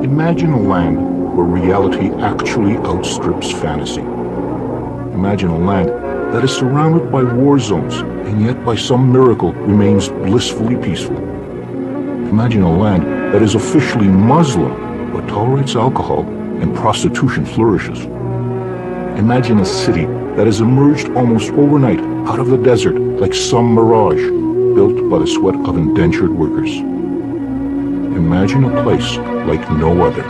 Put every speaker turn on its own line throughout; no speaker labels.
Imagine a land where reality actually outstrips fantasy. Imagine a land that is surrounded by war zones and yet by some miracle remains blissfully peaceful. Imagine a land that is officially Muslim but tolerates alcohol and prostitution flourishes. Imagine a city that has emerged almost overnight out of the desert like some mirage built by the sweat of indentured workers. Imagine a place like no other.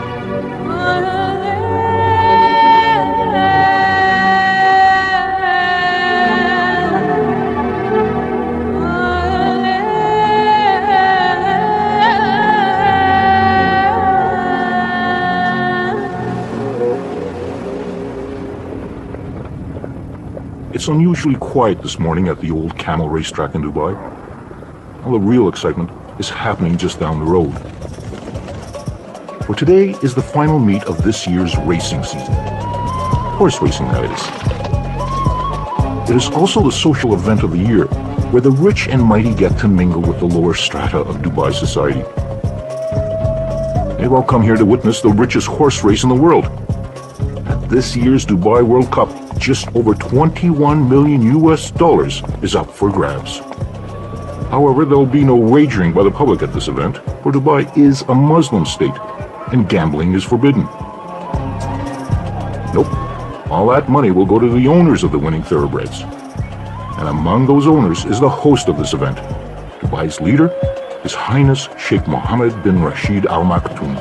It's unusually quiet this morning at the old camel racetrack in Dubai. All the real excitement is happening just down the road. For today is the final meet of this year's racing season. Horse racing, that is. It is also the social event of the year, where the rich and mighty get to mingle with the lower strata of Dubai society. They've all come here to witness the richest horse race in the world. At this year's Dubai World Cup, just over $21 million is up for grabs. However, there will be no wagering by the public at this event, for Dubai is a Muslim state, and gambling is forbidden. Nope, all that money will go to the owners of the winning thoroughbreds. And among those owners is the host of this event, Dubai's leader, His Highness Sheikh Mohammed bin Rashid Al Maktoum.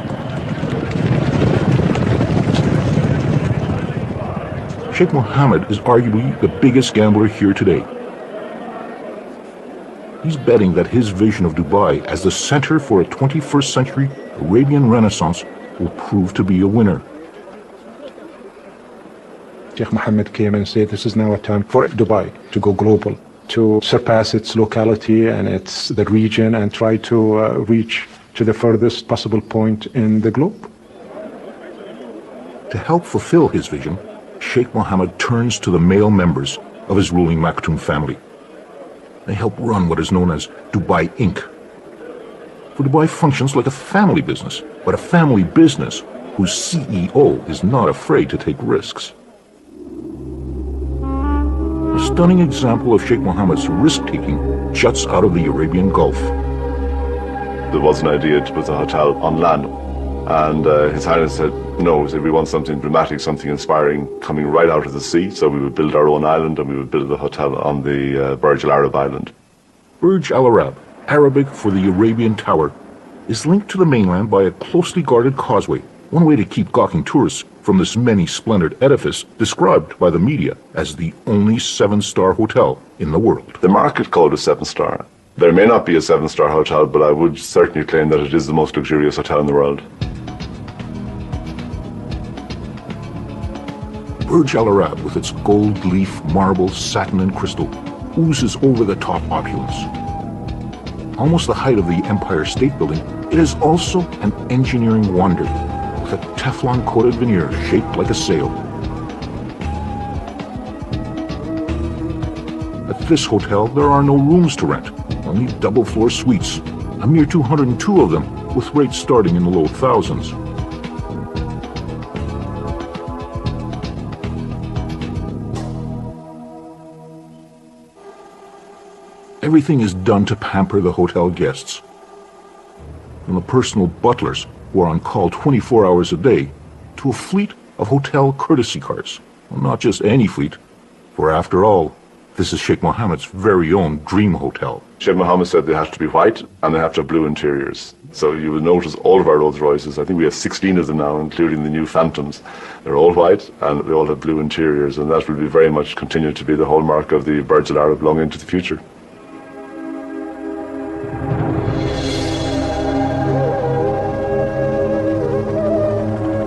Sheikh Mohammed is arguably the biggest gambler here today. He's betting that his vision of Dubai as the center for a 21st century Arabian Renaissance will prove to be a winner.
Sheikh Mohammed came and said this is now a time for Dubai to go global, to surpass its locality and the region and try to reach to the furthest possible point in the globe.
To help fulfill his vision, Sheikh Mohammed turns to the male members of his ruling Maktoum family. They help run what is known as Dubai Inc. For Dubai functions like a family business, but a family business whose CEO is not afraid to take risks. A stunning example of Sheikh Mohammed's risk-taking juts out of the Arabian Gulf.
There was an idea to put a hotel on land, and His Highness said, no, we want something dramatic, something inspiring coming right out of the sea, so we would build our own island and we would build the hotel on the Burj Al Arab island.
Burj Al Arab, Arabic for the Arabian Tower, is linked to the mainland by a closely guarded causeway, one way to keep gawking tourists from this many-splendored edifice described by the media as the only 7-star hotel in the world.
The market code is 7-star. There may not be a 7-star hotel, but I would certainly claim that it is the most luxurious hotel in the world.
Burj Al Arab, with its gold leaf, marble, satin, and crystal, oozes over-the-top opulence. Almost the height of the Empire State Building, it is also an engineering wonder, with a Teflon-coated veneer shaped like a sail. At this hotel, there are no rooms to rent, only double-floor suites, a mere 202 of them, with rates starting in the low thousands. Everything is done to pamper the hotel guests. From the personal butlers who are on call 24 hours a day, to a fleet of hotel courtesy cars. Well, not just any fleet, for after all, this is Sheikh Mohammed's very own dream hotel.
Sheikh Mohammed said they have to be white and they have to have blue interiors. So you will notice all of our Rolls Royces, I think we have 16 of them now, including the new Phantoms. They're all white and they all have blue interiors, and that will be very much continue to be the hallmark of the Burj Al Arab long into the future.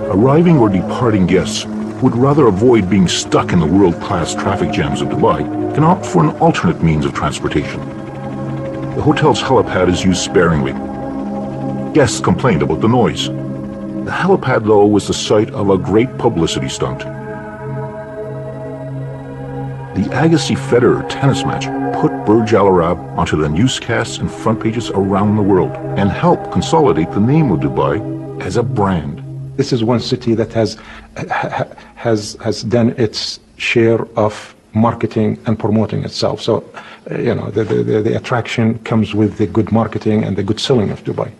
Arriving or departing guests who would rather avoid being stuck in the world-class traffic jams of Dubai can opt for an alternate means of transportation. The hotel's helipad is used sparingly. Guests complained about the noise. The helipad, though, was the site of a great publicity stunt. The Agassi Federer tennis match put Burj Al Arab onto the newscasts and front pages around the world and helped consolidate the name of Dubai as a brand.
This is one city that has done its share of marketing and promoting itself. So, the attraction comes with the good marketing and the good selling of Dubai.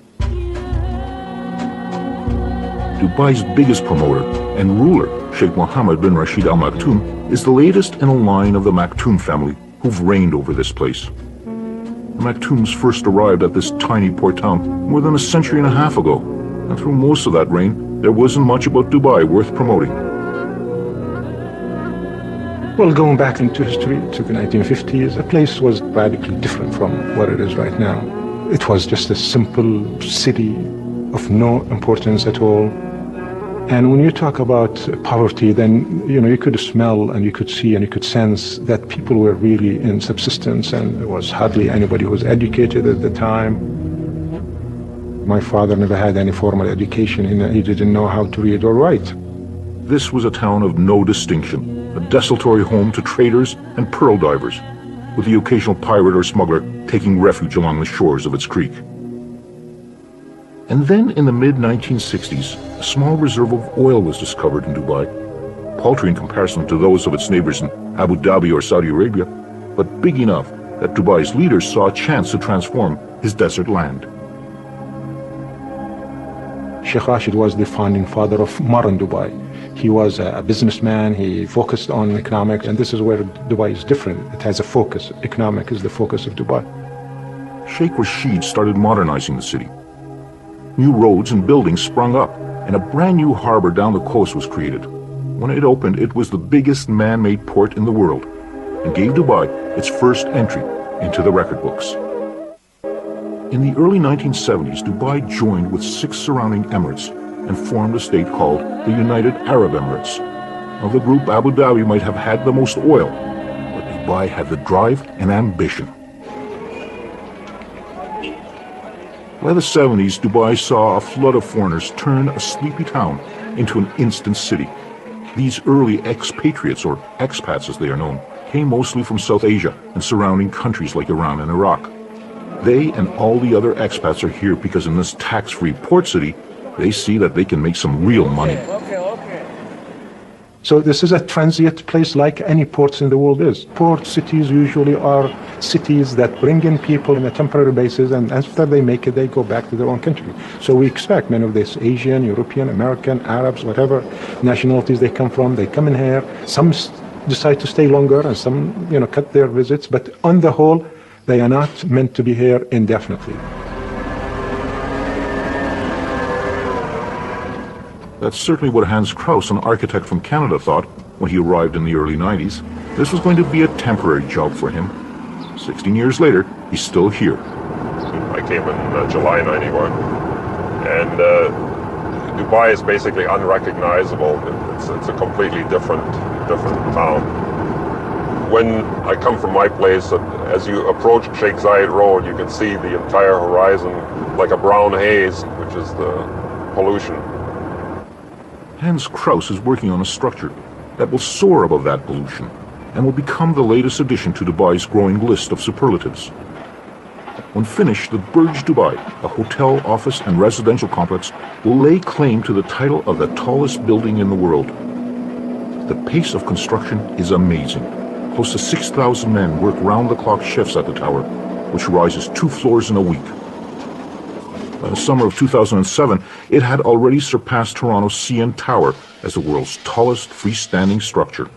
Dubai's biggest promoter and ruler, Sheikh Mohammed bin Rashid Al Maktoum, is the latest in a line of the Maktoum family who've reigned over this place. The Maktoums first arrived at this tiny port town more than a century and a half ago, and through most of that reign, there wasn't much about Dubai worth promoting.
Well, going back into history to the 1950s, the place was radically different from what it is right now. It was just a simple city of no importance at all. And when you talk about poverty, then you could smell and you could see and you could sense that people were really in subsistence, and there was hardly anybody who was educated at the time. My father never had any formal education. He didn't know how to read or write.
This was a town of no distinction, a desultory home to traders and pearl divers, with the occasional pirate or smuggler taking refuge along the shores of its creek. And then in the mid-1960s, a small reserve of oil was discovered in Dubai, paltry in comparison to those of its neighbors in Abu Dhabi or Saudi Arabia, but big enough that Dubai's leaders saw a chance to transform his desert land.
Sheikh Rashid was the founding father of modern Dubai. He was a businessman, he focused on economics, and this is where Dubai is different. It has a focus. Economic is the focus of Dubai.
Sheikh Rashid started modernizing the city. New roads and buildings sprung up, and a brand new harbor down the coast was created. When it opened, it was the biggest man-made port in the world, and gave Dubai its first entry into the record books. In the early 1970s, Dubai joined with 6 surrounding emirates and formed a state called the United Arab Emirates. Of the group, Abu Dhabi might have had the most oil, but Dubai had the drive and ambition. By the 70s, Dubai saw a flood of foreigners turn a sleepy town into an instant city. These early expatriates, or expats as they are known, came mostly from South Asia and surrounding countries like Iran and Iraq. They and all the other expats are here because in this tax-free port city, they see that they can make some real money.
So this is a transient place like any ports in the world is. Port cities usually are cities that bring in people on a temporary basis, and after they make it, they go back to their own country. So we expect many of these Asian, European, American, Arabs, whatever nationalities they come from, they come in here. Some decide to stay longer and some, cut their visits, but on the whole, they are not meant to be here indefinitely.
That's certainly what Hans Krauss, an architect from Canada, thought when he arrived in the early 90s. This was going to be a temporary job for him. 16 years later, he's still here.
I came in July 91, and Dubai is basically unrecognizable. It's a completely different town. When I come from my place, as you approach Sheikh Zayed Road, you can see the entire horizon like a brown haze, which is the pollution.
Hans Krauss is working on a structure that will soar above that pollution and will become the latest addition to Dubai's growing list of superlatives. When finished, the Burj Dubai, a hotel, office, and residential complex, will lay claim to the title of the tallest building in the world. The pace of construction is amazing. Close to 6,000 men work round-the-clock shifts at the tower, which rises 2 floors in a week. By the summer of 2007, it had already surpassed Toronto's CN Tower as the world's tallest freestanding structure.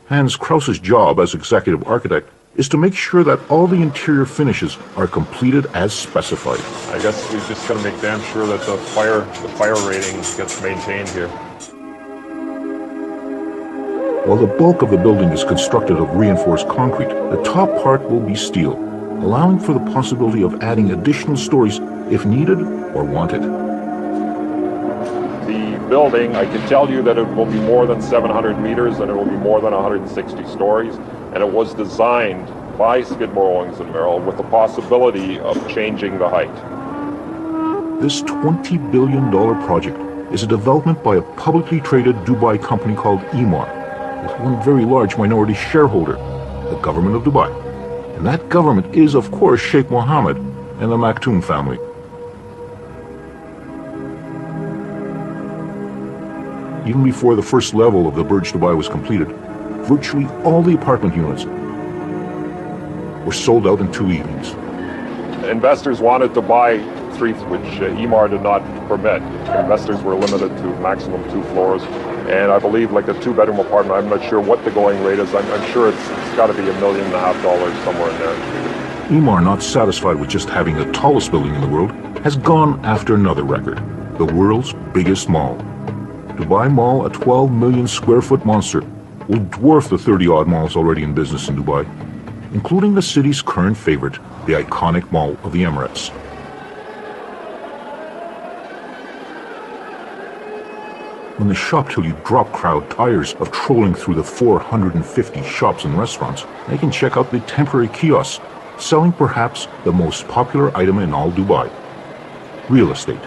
Hans Krauss's job as executive architect is to make sure that all the interior finishes are completed as specified.
I guess we just got to make damn sure that the fire rating gets maintained here.
While the bulk of the building is constructed of reinforced concrete, the top part will be steel, allowing for the possibility of adding additional stories if needed or wanted.
The building, I can tell you that it will be more than 700 meters and it will be more than 160 stories, and it was designed by Skidmore, Owings & Merrill with the possibility of changing the height.
This $20 billion project is a development by a publicly traded Dubai company called Emaar, with one very large minority shareholder, the government of Dubai. And that government is, of course, Sheikh Mohammed and the Maktoum family. Even before the first level of the Burj Dubai was completed, virtually all the apartment units were sold out in 2 evenings.
Investors wanted to buy streets which EMAR did not permit. Investors were limited to maximum 2 floors. And I believe like a 2-bedroom apartment, I'm not sure what the going rate is. I'm sure it's got to be $1.5 million somewhere in there.
EMAR, not satisfied with just having the tallest building in the world, has gone after another record, the world's biggest mall. Dubai Mall, a 12 million square foot monster, will dwarf the 30-odd malls already in business in Dubai, including the city's current favorite, the iconic Mall of the Emirates. When the shop till you drop crowd tires of trolling through the 450 shops and restaurants, they can check out the temporary kiosks, selling perhaps the most popular item in all Dubai: real estate.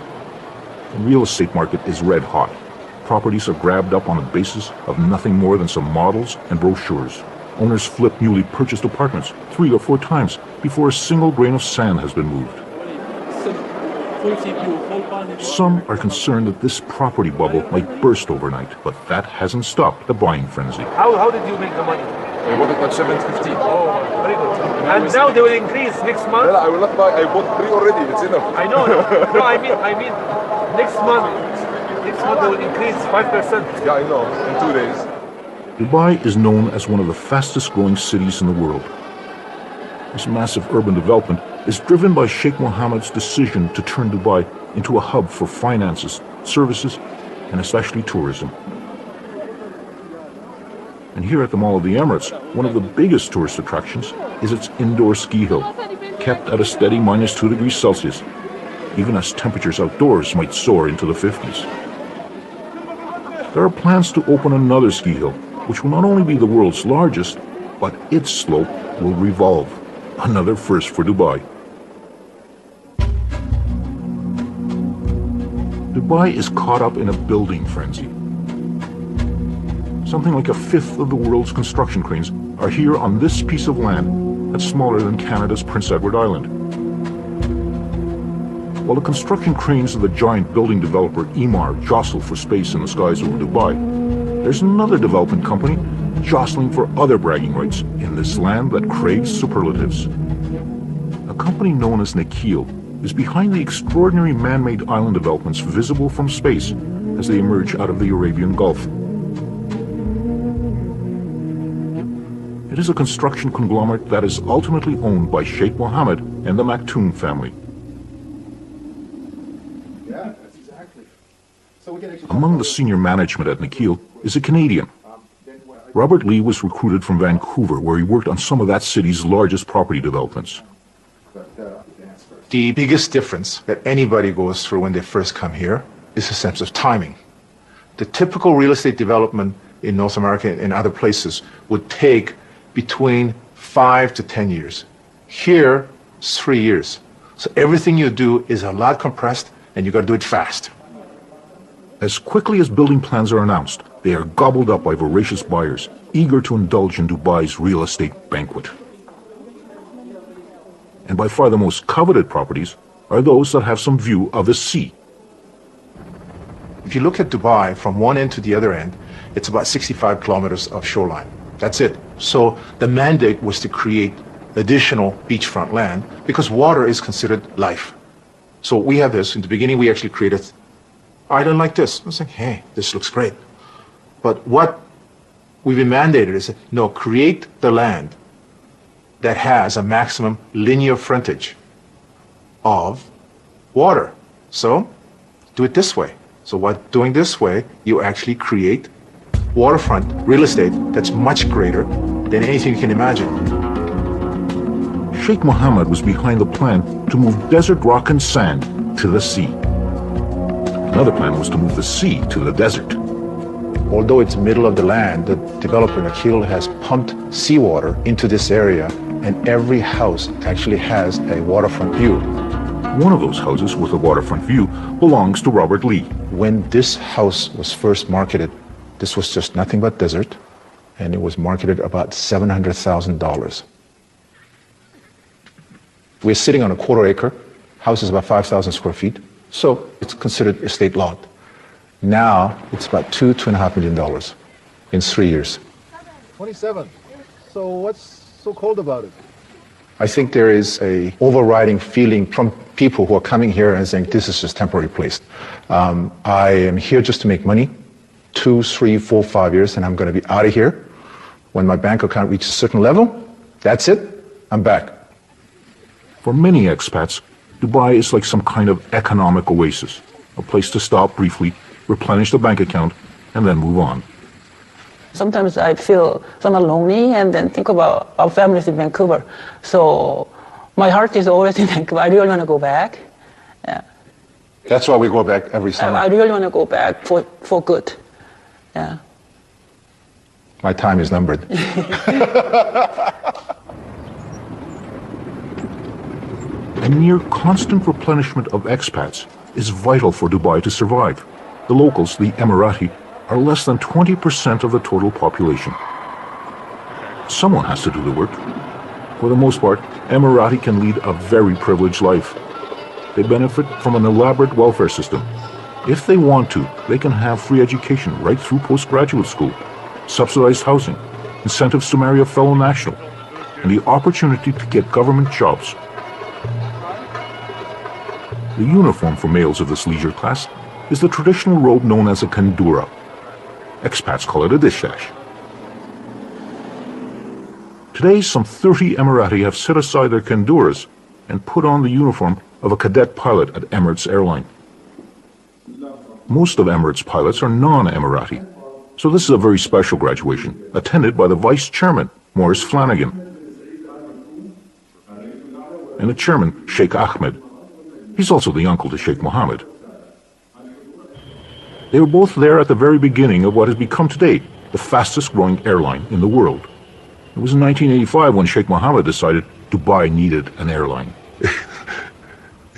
The real estate market is red hot. Properties are grabbed up on a basis of nothing more than some models and brochures. Owners flip newly purchased apartments 3 or 4 times before a single grain of sand has been moved. Some are concerned that this property bubble might burst overnight, but that hasn't stopped the buying frenzy.
How did you make the money?
I bought it at 750.
Oh, very good. And now they will increase next month?
I will not buy. I bought 3 already. It's enough.
I know. No, I mean, next month they will increase 5%.
Yeah, I know. In 2 days.
Dubai is known as one of the fastest growing cities in the world. This massive urban development is driven by Sheikh Mohammed's decision to turn Dubai into a hub for finances, services, and especially tourism. And here at the Mall of the Emirates, one of the biggest tourist attractions is its indoor ski hill, kept at a steady -2 degrees Celsius, even as temperatures outdoors might soar into the 50s. There are plans to open another ski hill, which will not only be the world's largest, but its slope will revolve. Another first for Dubai. Dubai is caught up in a building frenzy. Something like 1/5 of the world's construction cranes are here on this piece of land that's smaller than Canada's Prince Edward Island. While the construction cranes of the giant building developer EMAR jostle for space in the skies over Dubai, there's another development company jostling for other bragging rights in this land that craves superlatives. A company known as Nikhil is behind the extraordinary man-made island developments visible from space as they emerge out of the Arabian Gulf. It is a construction conglomerate that is ultimately owned by Sheikh Mohammed and the Maktoum family.
Yeah, that's exactly. So we can actually
Among the senior management at Nikhil is a Canadian. Robert Lee was recruited from Vancouver, where he worked on some of that city's largest property developments.
The biggest difference that anybody goes through when they first come here is a sense of timing. The typical real estate development in North America and other places would take between 5 to 10 years. Here, it's 3 years. So everything you do is a lot compressed, and you got to do it fast.
As quickly as building plans are announced, they are gobbled up by voracious buyers, eager to indulge in Dubai's real estate banquet. And by far the most coveted properties are those that have some view of the sea.
If you look at Dubai from one end to the other end, it's about 65 kilometers of shoreline. That's it. So the mandate was to create additional beachfront land because water is considered life. So we have this. In the beginning, we actually created an island like this. I was like, hey, this looks great. But what we've been mandated is, no, create the land that has a maximum linear frontage of water. So do it this way. So what doing this way, you actually create waterfront real estate that's much greater than anything you can imagine.
Sheikh Mohammed was behind the plan to move desert rock and sand to the sea. Another plan was to move the sea to the desert.
Although it's middle of the land, the developer Nikhil has pumped seawater into this area, and every house actually has a waterfront view.
One of those houses with a waterfront view belongs to Robert Lee.
When this house was first marketed, this was just nothing but desert, and it was marketed about $700,000. We're sitting on a 1/4 acre. House is about 5,000 square feet, so it's considered estate lot. Now it's about $2.5 million in 3 years.
27. So what's so cold about it?
I think there is a overriding feeling from people who are coming here and saying, this is just temporary place. I am here just to make money, 2, 3, 4, 5 years, and I'm going to be out of here. When my bank account reaches a certain level, that's it, I'm back.
For many expats, Dubai is like some kind of economic oasis, a place to stop briefly, replenish the bank account, and then move on.
Sometimes I feel somewhat lonely and then think about our families in Vancouver. So my heart is always in Vancouver. I really want to go back. Yeah.
That's why we go back every summer.
I really want to go back for good. Yeah.
My time is numbered.
A near constant replenishment of expats is vital for Dubai to survive. The locals, the Emirati, are less than 20% of the total population. Someone has to do the work. For the most part, Emirati can lead a very privileged life. They benefit from an elaborate welfare system. If they want to, they can have free education right through postgraduate school, subsidized housing, incentives to marry a fellow national, and the opportunity to get government jobs. The uniform for males of this leisure class is the traditional robe known as a kandura. Expats call it a dishash. Today, some 30 Emirati have set aside their kanduras and put on the uniform of a cadet pilot at Emirates Airline. Most of Emirates pilots are non-Emirati, so this is a very special graduation, attended by the Vice Chairman, Maurice Flanagan, and the Chairman, Sheikh Ahmed. He's also the uncle to Sheikh Mohammed. They were both there at the very beginning of what has become today the fastest growing airline in the world. It was in 1985 when Sheikh Mohammed decided Dubai needed an airline.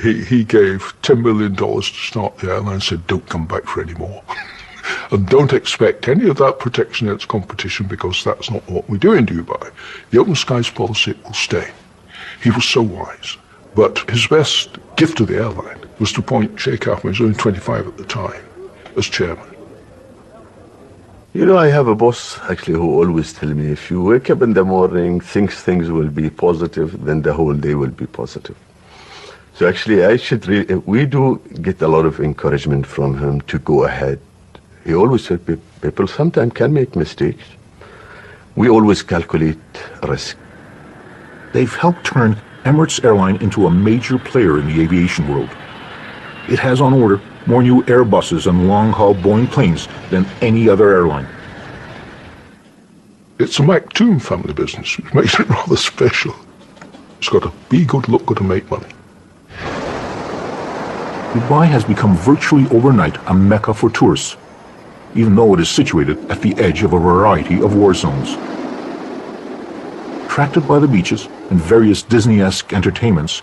He gave $10 million to start the airline and said, don't come back for any more. And don't expect any of that protection against competition, because that's not what we do in Dubai. The open skies policy will stay. He was so wise. But his best gift to the airline was to appoint Sheikh Ahmed, who was only 25 at the time, as chairman.
You know, I have a boss, actually, who always tell me, if you wake up in the morning, think things will be positive, then the whole day will be positive. So actually, we do get a lot of encouragement from him to go ahead. He always said people sometimes can make mistakes. We always calculate risk.
They've helped turn Emirates Airline into a major player in the aviation world. It has on order more new Airbuses and long-haul Boeing planes than any other airline.
It's a Maktoum family business, which makes it rather special. It's got to be good, look good, and make money.
Dubai has become virtually overnight a mecca for tourists, even though it is situated at the edge of a variety of war zones. Attracted by the beaches and various Disney-esque entertainments,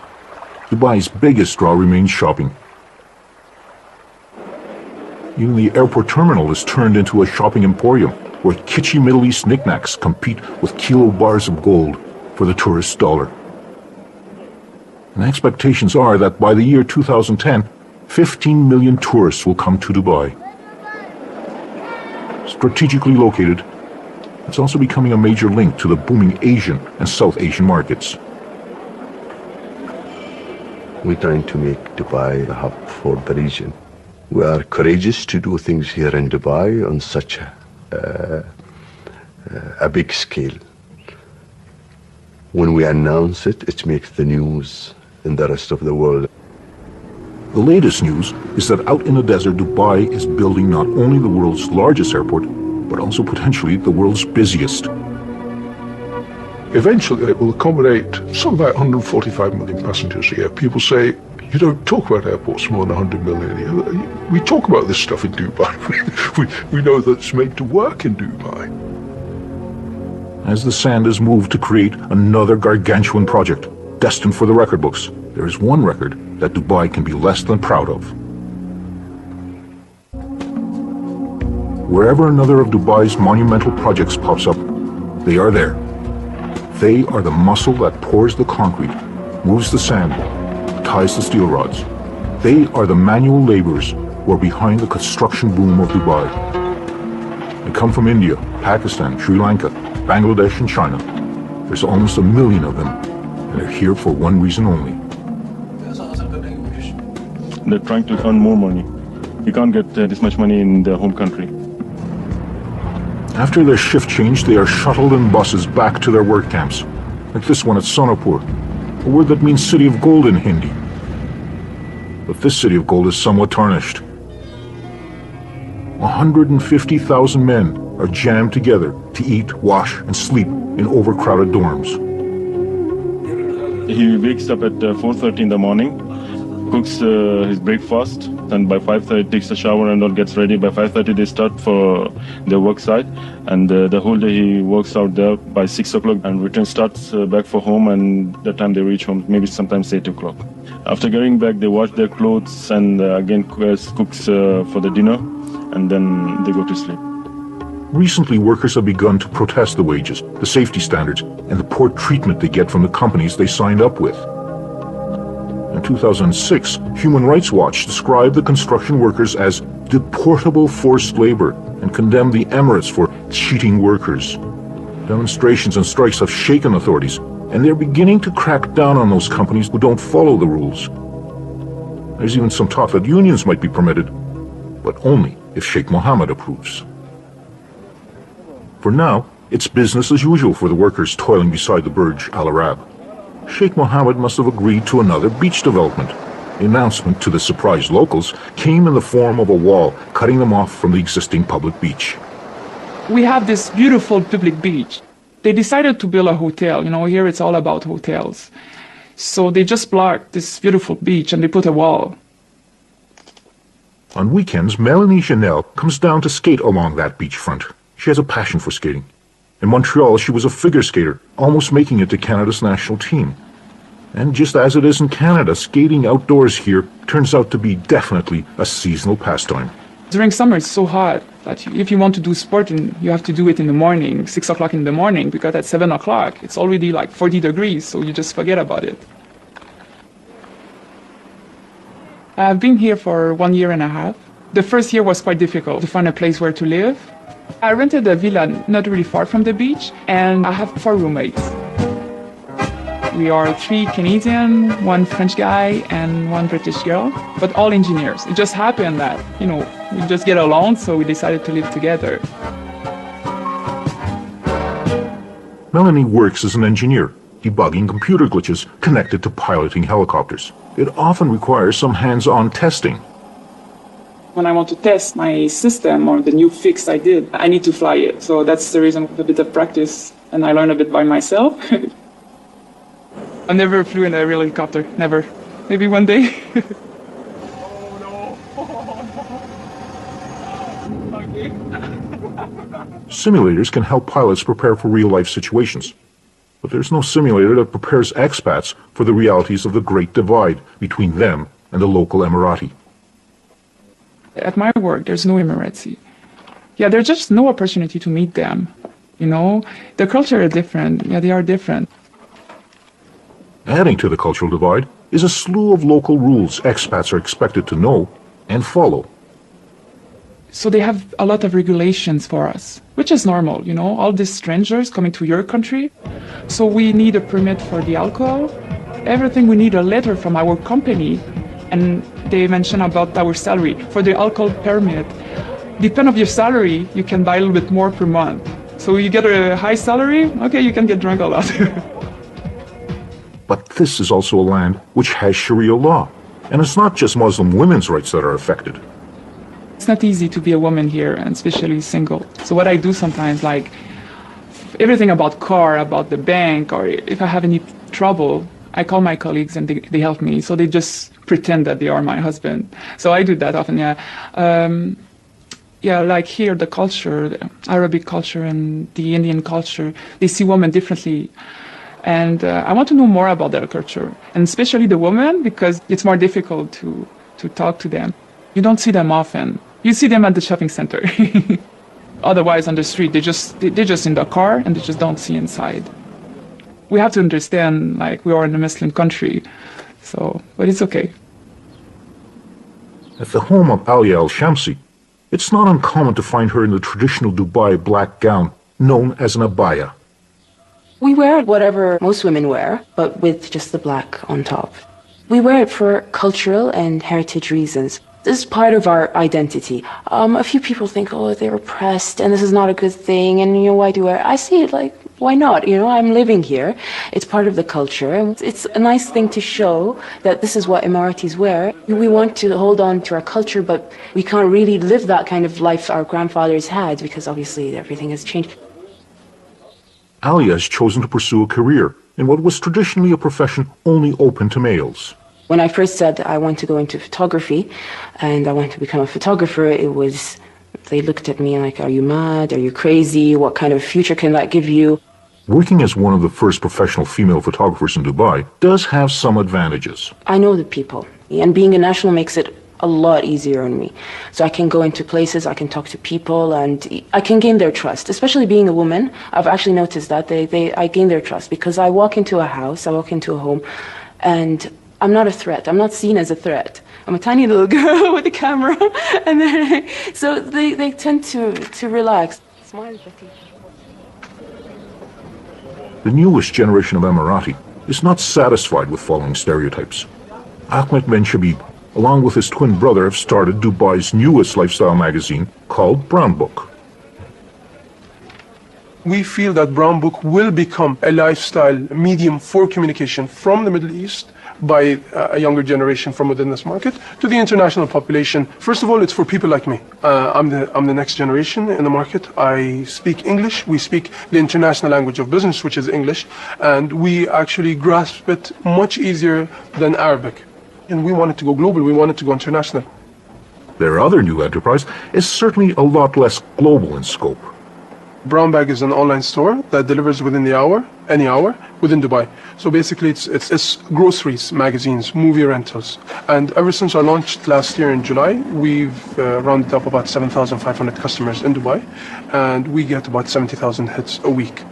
Dubai's biggest draw remains shopping. Even the airport terminal is turned into a shopping emporium where kitschy Middle East knickknacks compete with kilo bars of gold for the tourist dollar. And expectations are that by the year 2010, 15 million tourists will come to Dubai. Strategically located, it's also becoming a major link to the booming Asian and South Asian markets.
We're trying to make Dubai a hub for the region. We are courageous to do things here in Dubai on such a big scale. When we announce it, it makes the news in the rest of the world.
The latest news is that out in the desert, Dubai is building not only the world's largest airport, but also potentially the world's busiest.
Eventually, it will accommodate some about 145 million passengers a year. People say, you don't talk about airports more than 100 million a year. We talk about this stuff in Dubai. we know that it's made to work in Dubai.
As the sand is moved to create another gargantuan project, destined for the record books, there is one record that Dubai can be less than proud of. Wherever another of Dubai's monumental projects pops up, they are there. They are the muscle that pours the concrete, moves the sand, ties the steel rods. They are the manual laborers who are behind the construction boom of Dubai. They come from India, Pakistan, Sri Lanka, Bangladesh and China. There's almost 1 million of them, and they're here for one reason only.
They're trying to earn more money. You can't get this much money in their home country.
After their shift change, they are shuttled in buses back to their work camps, like this one at Sonapur, a word that means city of gold in Hindi. But this city of gold is somewhat tarnished. 150,000 men are jammed together to eat, wash, and sleep in overcrowded dorms.
He wakes up at 4:30 in the morning, cooks his breakfast, and by 5:30 takes a shower and all gets ready. By 5:30 they start for their work site, and the whole day he works out there. By 6 o'clock and starts back for home, and the time they reach home, maybe sometimes 8 o'clock. After getting back, they wash their clothes and again cooks for the dinner, and then they go to sleep.
Recently, workers have begun to protest the wages, the safety standards, and the poor treatment they get from the companies they signed up with. In 2006, Human Rights Watch described the construction workers as deportable forced labor and condemned the Emirates for cheating workers. Demonstrations and strikes have shaken authorities, and they're beginning to crack down on those companies who don't follow the rules. There's even some talk that unions might be permitted, but only if Sheikh Mohammed approves. For now, it's business as usual for the workers toiling beside the Burj Al Arab. Sheikh Mohammed must have agreed to another beach development. The announcement to the surprised locals came in the form of a wall cutting them off from the existing public beach.
We have this beautiful public beach. They decided to build a hotel. You know, here it's all about hotels. So they just blocked this beautiful beach and they put a wall.
On weekends, Melanie Janelle comes down to skate along that beachfront. She has a passion for skating. In Montreal, she was a figure skater, almost making it to Canada's national team. And just as it is in Canada, skating outdoors here turns out to be definitely a seasonal pastime.
During summer, it's so hot that if you want to do sport, you have to do it in the morning, 6 o'clock in the morning, because at 7 o'clock, it's already like 40 degrees, so you just forget about it. I've been here for 1 year and a half. The first year was quite difficult to find a place where to live. I rented a villa not really far from the beach, and I have 4 roommates. We are 3 Canadian, 1 French guy, and 1 British girl, but all engineers. It just happened that, we just get along, so we decided to live together.
Melanie works as an engineer, debugging computer glitches connected to piloting helicopters. It often requires some hands-on testing.
When I want to test my system or the new fix I did, I need to fly it. So that's the reason, a bit of practice, and I learn a bit by myself. I never flew in a real helicopter, never. Maybe one day.
Simulators can help pilots prepare for real-life situations. But there's no simulator that prepares expats for the realities of the Great Divide between them and the local Emirati.
At my work, there's no Emirati. Yeah, there's just no opportunity to meet them. The culture is different. Yeah, they are different.
Adding to the cultural divide is a slew of local rules expats are expected to know and follow.
So they have a lot of regulations for us, which is normal, all these strangers coming to your country. So we need a permit for the alcohol. Everything, we need a letter from our company. And they mention about our salary. For the alcohol permit, depending on your salary, you can buy a little bit more per month. So you get a high salary, okay, you can get drunk a lot.
But this is also a land which has Sharia law. And it's not just Muslim women's rights that are affected.
It's not easy to be a woman here, and especially single. So what I do sometimes, like everything about car, about the bank, or if I have any trouble, I call my colleagues and they help me. So they just pretend that they are my husband. So I do that often, yeah. Like here, the culture, the Arabic culture and the Indian culture, they see women differently. And I want to know more about their culture, and especially the women, because it's more difficult to talk to them. You don't see them often. You see them at the shopping center. Otherwise, on the street, they're just in the car and they just don't see inside. We have to understand, we are in a Muslim country, but it's okay.
At the home of Alia Al-Shamsi, it's not uncommon to find her in the traditional Dubai black gown known as an abaya.
We wear whatever most women wear, but with just the black on top. We wear it for cultural and heritage reasons. This is part of our identity. A few people think, oh, they're oppressed and this is not a good thing, and why do I see it like, why not? I'm living here. It's part of the culture. And it's a nice thing to show that this is what Emiratis wear. We want to hold on to our culture, but we can't really live that kind of life our grandfathers had because obviously everything has changed.
Alia has chosen to pursue a career in what was traditionally a profession only open to males.
When I first said I want to go into photography and I want to become a photographer, they looked at me like, are you mad? Are you crazy? What kind of future can that give you?
Working as one of the first professional female photographers in Dubai does have some advantages.
I know the people, and being a national makes it a lot easier on me. So I can go into places, I can talk to people, and I can gain their trust. Especially being a woman, I've actually noticed that I gain their trust because I walk into a house, I walk into a home, and I'm not a threat. I'm not seen as a threat. I'm a tiny little girl with a camera, and so they tend to relax. Smile, Betty.
The newest generation of Emirati is not satisfied with following stereotypes. Ahmed Ben Shabib, along with his twin brother, have started Dubai's newest lifestyle magazine called Brown Book.
We feel that Brown Book will become a lifestyle medium for communication from the Middle East by a younger generation from within this market to the international population. First of all, it's for people like me. I'm the next generation in the market. I speak English. We speak the international language of business, which is English, and we actually grasp it much easier than Arabic. And we want it to go global. We want it to go international.
Their other new enterprise is certainly a lot less global in scope.
Brown Bag is an online store that delivers within the hour, any hour, within Dubai. So basically it's groceries, magazines, movie rentals. And ever since I launched last year in July, we've rounded up about 7,500 customers in Dubai, and we get about 70,000 hits a week.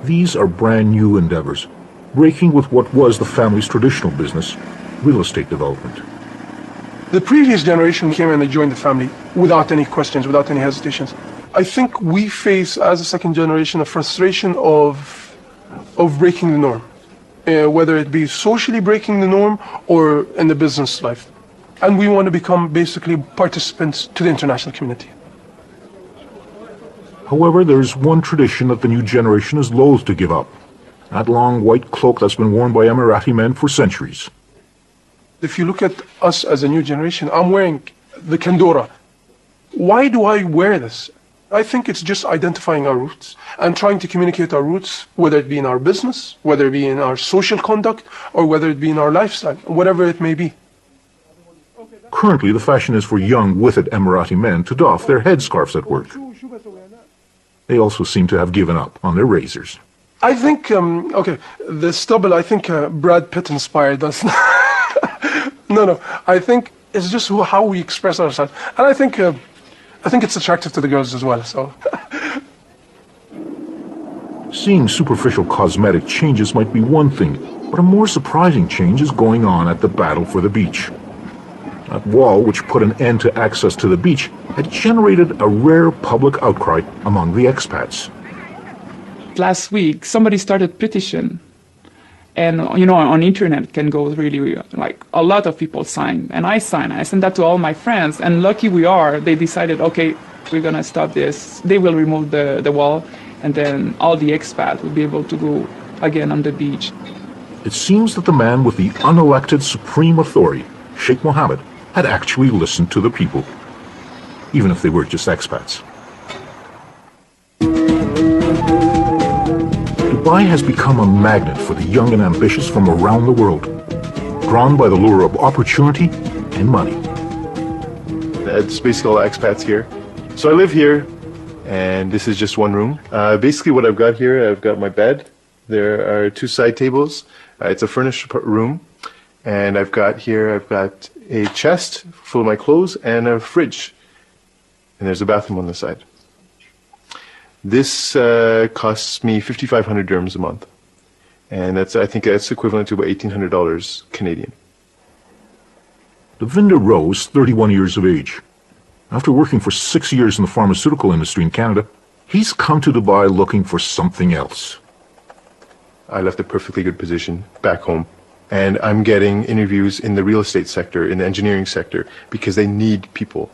These are brand new endeavors, breaking with what was the family's traditional business, real estate development.
The previous generation came and they joined the family without any questions, without any hesitations. I think we face, as a second generation, a frustration of breaking the norm, whether it be socially breaking the norm or in the business life. And we want to become basically participants to the international community.
However, there's one tradition that the new generation is loath to give up. That long white cloak that's been worn by Emirati men for centuries.
If you look at us as a new generation, I'm wearing the Kandora. Why do I wear this? I think it's just identifying our roots and trying to communicate our roots, whether it be in our business, whether it be in our social conduct, or whether it be in our lifestyle, whatever it may be.
Currently, the fashion is for young, withered Emirati men to doff their headscarves at work. They also seem to have given up on their razors.
I think, the stubble, I think Brad Pitt inspired us. No, I think it's just how we express ourselves. And I think it's attractive to the girls as well, so.
Seeing superficial cosmetic changes might be one thing, but a more surprising change is going on at the Battle for the Beach. That wall, which put an end to access to the beach, had generated a rare public outcry among the expats.
Last week, somebody started petition. And, on internet can go really, like, a lot of people sign. And I sign. I send that to all my friends. And lucky we are, they decided, okay, we're going to stop this. They will remove the wall. And then all the expats will be able to go again on the beach.
It seems that the man with the unelected supreme authority, Sheikh Mohammed, had actually listened to the people, even if they were just expats. Dubai has become a magnet for the young and ambitious from around the world, drawn by the lure of opportunity and money.
It's basically all expats here. So I live here, and this is just one room. Basically what I've got here, I've got my bed. There are two side tables. It's a furnished room. And I've got a chest full of my clothes and a fridge. And there's a bathroom on the side. This costs me 5,500 dirhams a month. And I think that's equivalent to about $1,800 Canadian.
Devinder Rose, 31 years of age. After working for 6 years in the pharmaceutical industry in Canada, he's come to Dubai looking for something else.
I left a perfectly good position back home, and I'm getting interviews in the real estate sector, in the engineering sector, because they need people.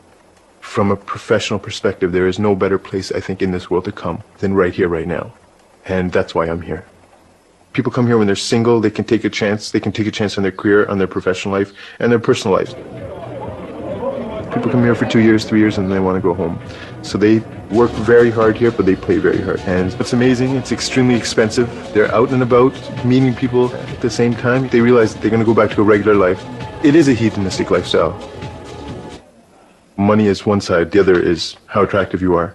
From a professional perspective, there is no better place, I think, in this world to come than right here, right now. And that's why I'm here. People come here when they're single, they can take a chance. They can take a chance on their career, on their professional life, and their personal life. People come here for 2 years, 3 years, and they want to go home. So they work very hard here, but they play very hard. And it's amazing. It's extremely expensive. They're out and about, meeting people at the same time. They realize that they're going to go back to a regular life. It is a hedonistic lifestyle. Money is one side. The other is how attractive you are.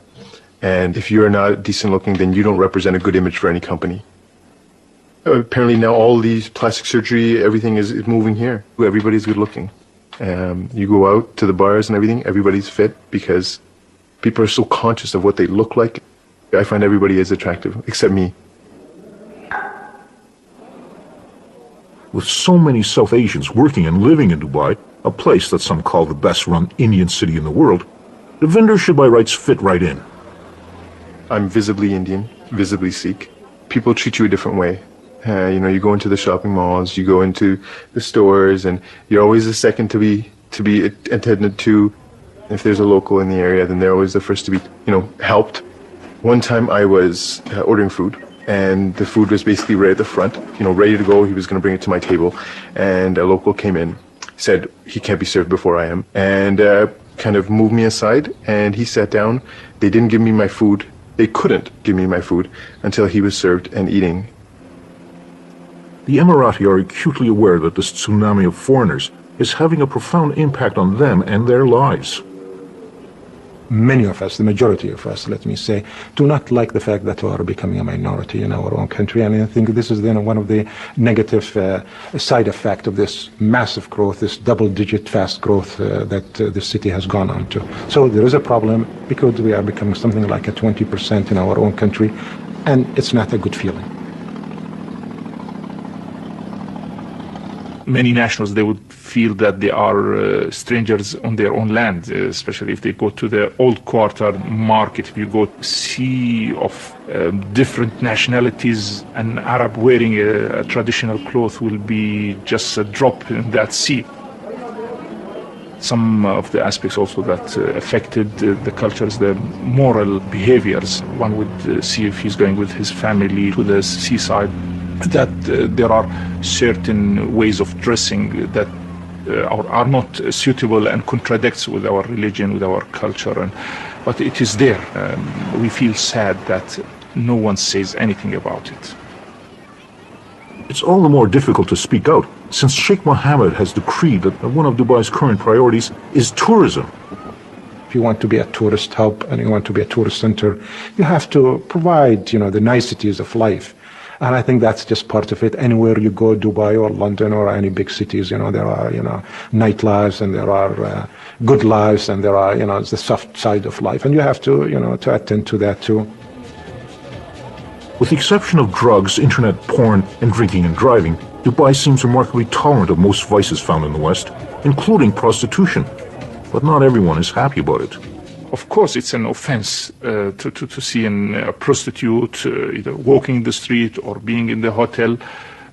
And if you're not decent looking, then you don't represent a good image for any company. Apparently now all these plastic surgery, everything is moving here. Everybody's good looking. You go out to the bars and everything, everybody's fit because people are so conscious of what they look like. I find everybody is attractive, except me.
With so many South Asians working and living in Dubai, a place that some call the best-run Indian city in the world, Devinder should by rights fit right in.
I'm visibly Indian, visibly Sikh. People treat you a different way. You go into the shopping malls, you go into the stores, and you're always the second to be attended to. If there's a local in the area, then they're always the first to be, helped. One time I was ordering food, and the food was basically right at the front, ready to go. He was going to bring it to my table, and a local came in, said he can't be served before I am, and kind of moved me aside, and he sat down. They didn't give me my food. They couldn't give me my food until he was served and eating.
The Emirati are acutely aware that this tsunami of foreigners is having a profound impact on them and their lives.
Many of us, the majority of us, let me say, do not like the fact that we are becoming a minority in our own country. And I think this is then one of the negative side effects of this massive growth, this double-digit fast growth that the city has gone on to. So there is a problem because we are becoming something like a 20% in our own country, and it's not a good feeling.
Many nationals, they would feel that they are strangers on their own land, especially if they go to the old quarter market. If you go sea of different nationalities, an Arab wearing a traditional cloth will be just a drop in that sea. Some of the aspects also that affected the cultures, the moral behaviors. One would see if he's going with his family to the seaside, that there are certain ways of dressing that are not suitable and contradicts with our religion, with our culture, but it is there. We feel sad that no one says anything about it.
It's all the more difficult to speak out since Sheikh Mohammed has decreed that one of Dubai's current priorities is tourism.
If you want to be a tourist hub and you want to be a tourist center, you have to provide, the niceties of life. And I think that's just part of it. Anywhere you go, Dubai or London or any big cities, there are, nightlives and there are good lives and there are, it's the soft side of life. And you have to, to attend to that too.
With the exception of drugs, internet porn, and drinking and driving, Dubai seems remarkably tolerant of most vices found in the West, including prostitution. But not everyone is happy about it.
Of course, it's an offense to see a prostitute either walking in the street or being in the hotel,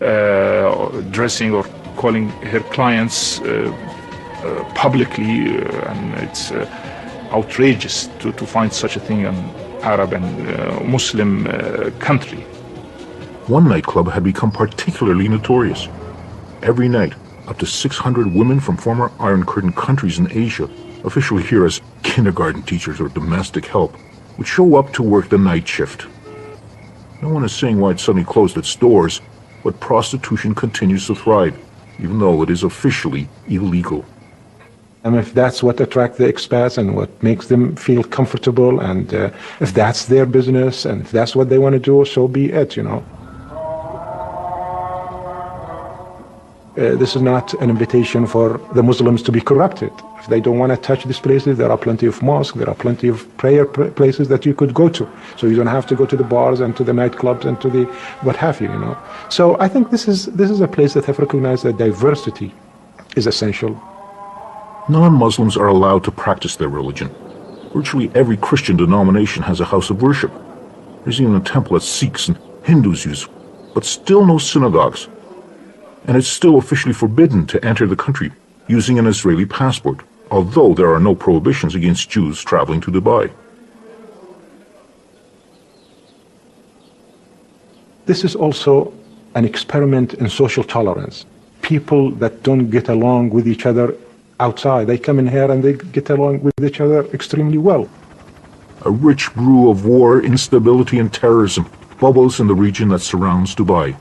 or dressing or calling her clients publicly, and it's outrageous to find such a thing in Arab and Muslim country.
One nightclub had become particularly notorious. Every night, up to 600 women from former Iron Curtain countries in Asia, officially here as kindergarten teachers or domestic help, would show up to work the night shift. No one is saying why it suddenly closed its doors, but prostitution continues to thrive, even though it is officially illegal.
And if that's what attracts the expats and what makes them feel comfortable, and if that's their business and if that's what they want to do, so be it, This is not an invitation for the Muslims to be corrupted. If they don't want to touch these places, there are plenty of mosques, there are plenty of prayer places that you could go to. So you don't have to go to the bars and to the nightclubs and to the what have you, So I think this is a place that have recognized that diversity is essential.
Non-Muslims are allowed to practice their religion. Virtually every Christian denomination has a house of worship. There's even a temple that Sikhs and Hindus use, but still no synagogues. And it's still officially forbidden to enter the country using an Israeli passport, although there are no prohibitions against Jews traveling to Dubai.
This is also an experiment in social tolerance. People that don't get along with each other outside, they come in here and they get along with each other extremely well.
A rich brew of war, instability, and terrorism bubbles in the region that surrounds Dubai.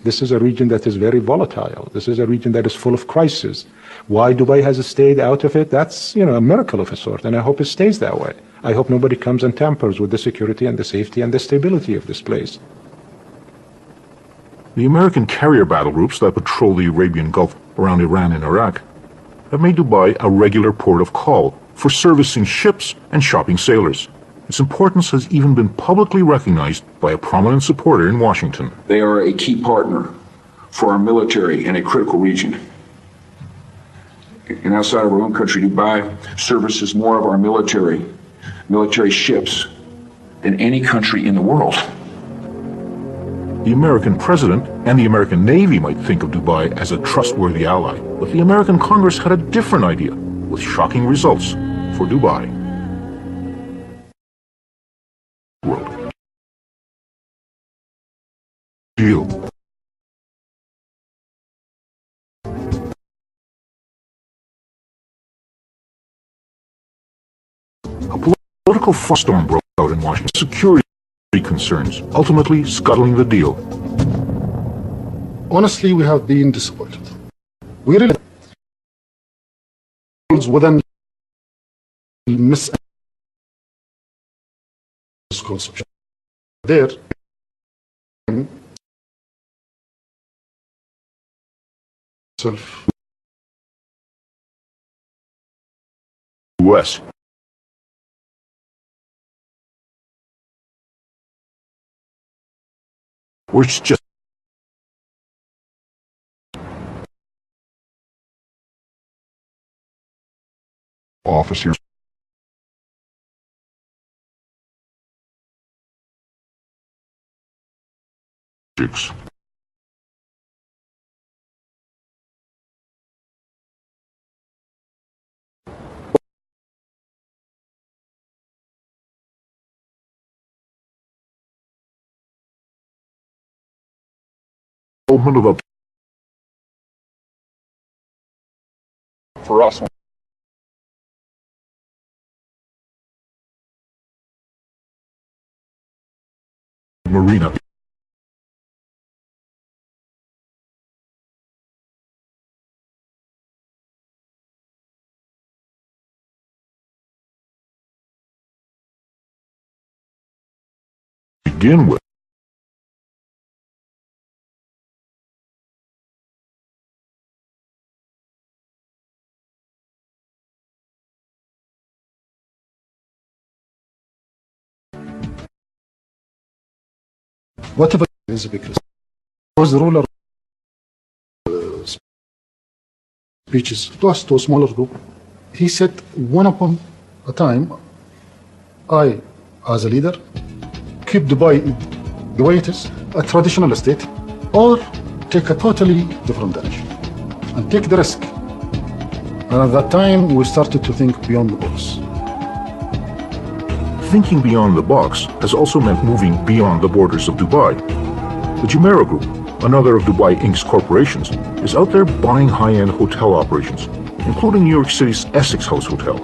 This is a region that is very volatile. This is a region that is full of crises. Why Dubai has stayed out of it, that's, a miracle of a sort, and I hope it stays that way. I hope nobody comes and tampers with the security and the safety and the stability of this place.
The American carrier battle groups that patrol the Arabian Gulf around Iran and Iraq have made Dubai a regular port of call for servicing ships and shopping sailors. Its importance has even been publicly recognized by a prominent supporter in Washington.
They are a key partner for our military in a critical region. And outside of our own country, Dubai services more of our military ships than any country in the world.
The American president and the American Navy might think of Dubai as a trustworthy ally, but the American Congress had a different idea, with shocking results for Dubai. World. Deal. A political firestorm broke out in Washington. Security concerns, ultimately scuttling the deal.
Honestly, we have been disappointed. We really within misconception. There,
US. Which just officers of
for us.
Marina. Begin with.
whatever is because was the ruler speeches to us, to a smaller group. He said, one upon a time, I, as a leader, keep Dubai the way it is, a traditional state, or take a totally different direction and take the risk. And at that time, we started to think beyond the box.
Thinking beyond the box has also meant moving beyond the borders of Dubai. The Jumeirah Group, another of Dubai Inc.'s corporations, is out there buying high-end hotel operations, including New York City's Essex House Hotel.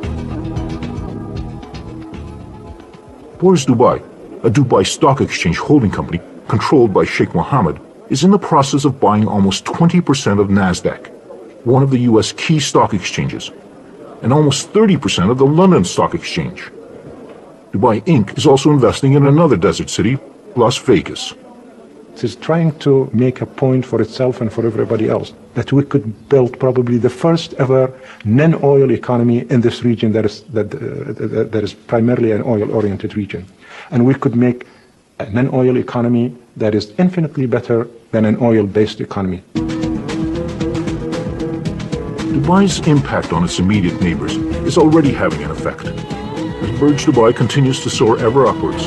Bourse Dubai, a Dubai Stock Exchange holding company controlled by Sheikh Mohammed, is in the process of buying almost 20% of NASDAQ, one of the U.S. key stock exchanges, and almost 30% of the London Stock Exchange. Dubai Inc. is also investing in another desert city, Las Vegas.
It is trying to make a point for itself and for everybody else that we could build probably the first ever non-oil economy in this region that is primarily an oil-oriented region. And we could make a non-oil economy that is infinitely better than an oil-based economy.
Dubai's impact on its immediate neighbors is already having an effect. As Burj Dubai continues to soar ever upwards,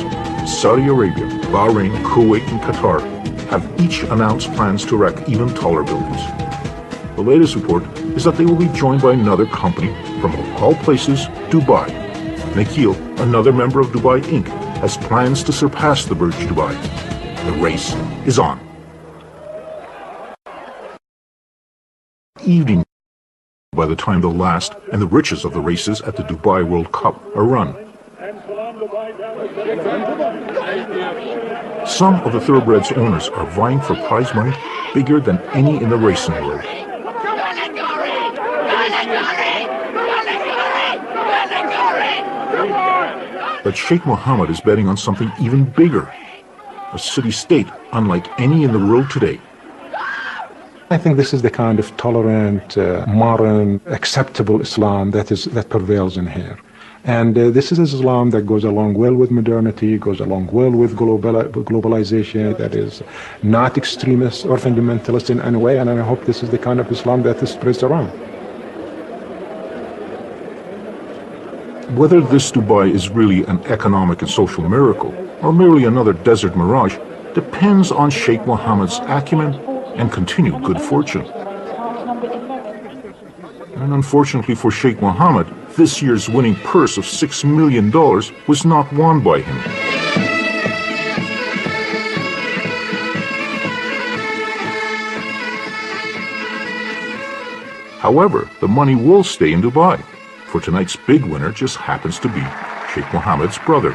Saudi Arabia, Bahrain, Kuwait, and Qatar have each announced plans to erect even taller buildings. The latest report is that they will be joined by another company from, of all places, Dubai. Nikhil, another member of Dubai Inc., has plans to surpass the Burj Dubai. The race is on. Evening by the time the last and the richest of the races at the Dubai World Cup are run. Some of the thoroughbreds owners are vying for prize money bigger than any in the racing world. But Sheikh Mohammed is betting on something even bigger, a city-state unlike any in the world today.
I think this is the kind of tolerant, modern, acceptable Islam that prevails in here. And this is Islam that goes along well with modernity, goes along well with globalization, that is not extremist or fundamentalist in any way, and I hope this is the kind of Islam that is spreads around.
Whether this Dubai is really an economic and social miracle, or merely another desert mirage, depends on Sheikh Mohammed's acumen and continued good fortune. And unfortunately for Sheikh Mohammed, this year's winning purse of $6 million was not won by him. However, the money will stay in Dubai, for tonight's big winner just happens to be Sheikh Mohammed's brother.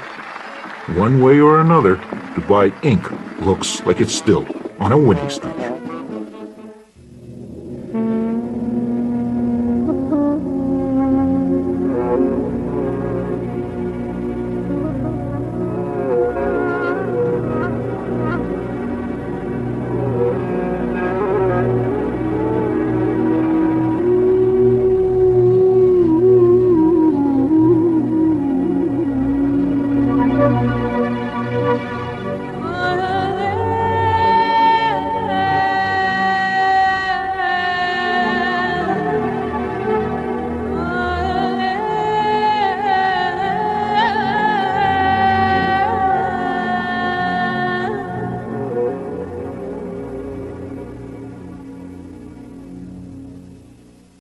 One way or another, Dubai Inc. looks like it's still on a winning streak.